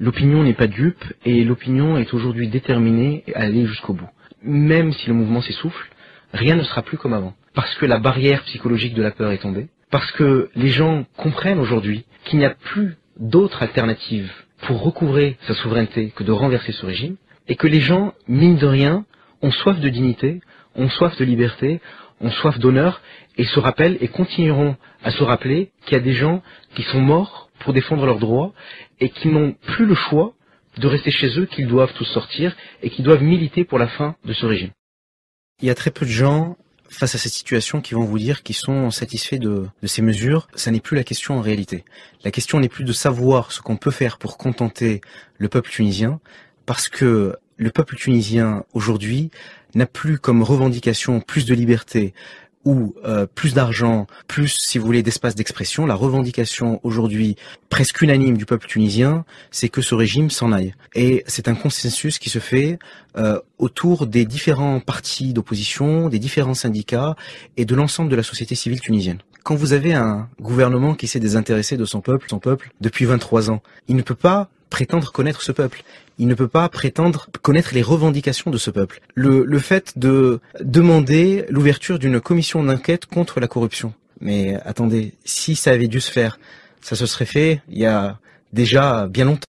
L'opinion n'est pas dupe et l'opinion est aujourd'hui déterminée à aller jusqu'au bout. Même si le mouvement s'essouffle, rien ne sera plus comme avant. Parce que la barrière psychologique de la peur est tombée. Parce que les gens comprennent aujourd'hui qu'il n'y a plus d'autre alternative pour recouvrer sa souveraineté que de renverser ce régime. Et que les gens, mine de rien, ont soif de dignité, ont soif de liberté, ont soif d'honneur et se rappellent et continueront à se rappeler qu'il y a des gens qui sont morts pour défendre leurs droits et qui n'ont plus le choix de rester chez eux, qu'ils doivent tous sortir et qui doivent militer pour la fin de ce régime. Il y a très peu de gens face à cette situation qui vont vous dire qu'ils sont satisfaits de ces mesures. Ça n'est plus la question en réalité. La question n'est plus de savoir ce qu'on peut faire pour contenter le peuple tunisien, parce que le peuple tunisien aujourd'hui n'a plus comme revendication plus de liberté ou plus d'argent, plus, si vous voulez, d'espace d'expression. La revendication aujourd'hui presque unanime du peuple tunisien, c'est que ce régime s'en aille. Et c'est un consensus qui se fait autour des différents partis d'opposition, des différents syndicats et de l'ensemble de la société civile tunisienne. Quand vous avez un gouvernement qui s'est désintéressé de son peuple depuis 23 ans, il ne peut pas prétendre connaître ce peuple. Il ne peut pas prétendre connaître les revendications de ce peuple. Le fait de demander l'ouverture d'une commission d'enquête contre la corruption. Mais attendez, si ça avait dû se faire, ça se serait fait il y a déjà bien longtemps.